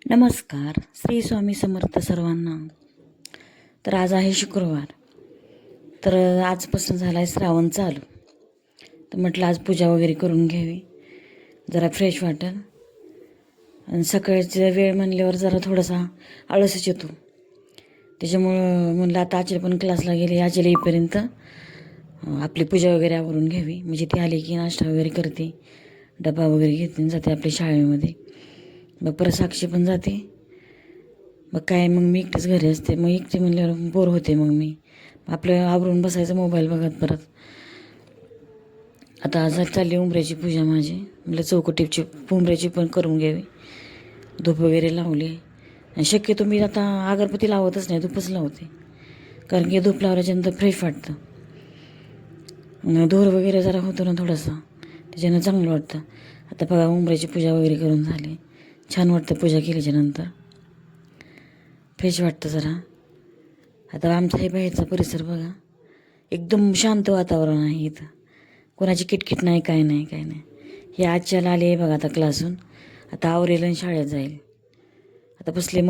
नमस्कार. श्री स्वामी समर्थ सर्वांना. तर आज आहे शुक्रवार. तर आजपासून झाला आहे श्रावण चालू. तर म्हटलं आज पूजा वगैरे करून घ्यावी, जरा फ्रेश वाटेल. आणि सकाळचा वेळ म्हणल्यावर जरा थोडासा आळसच येतो. त्याच्यामुळं म्हणलं आता आचल पण क्लासला गेले, आचल येईपर्यंत आपली पूजा वगैरे आवरून घ्यावी. म्हणजे ती आली की नाश्ता वगैरे करते, डबा वगैरे घेते जाते आपल्या शाळेमध्ये. मग परत साक्षी पण जाते. मग काय, मग मी एकटीच घरी असते. मग एकटी म्हणल्यावर बोर होते. मग मी आपलं आवरून बसायचं मोबाईल बघत. परत आता आज चालली उंबऱ्याची पूजा माझी. म्हटलं चौकटीची उंबऱ्याची पण करून घ्यावी. धूप वगैरे लावले. आणि शक्यतो मी आता अगरबत्ती लावतच नाही, धूपच लावते. कारण की धूप लावल्याच्यानंतर फ्रेश वाटतं. धूर वगैरे जरा होतो ना थोडासा, त्याच्यानं चांगलं वाटतं. आता बघा उंबऱ्याची पूजा वगैरे करून झाली. छान वाटतं पूजा केल्याच्यानंतर, फ्रेश वाटतं जरा. आता आमचा हे बाहेरचा परिसर बघा, एकदम शांत वातावरण आहे इथं. कोणाची किटकिट नाही, काय नाही काय नाही. हे आजच्याला आले बघा आता क्लासून. आता आवरेल आणि शाळेत जाईल. आता बसले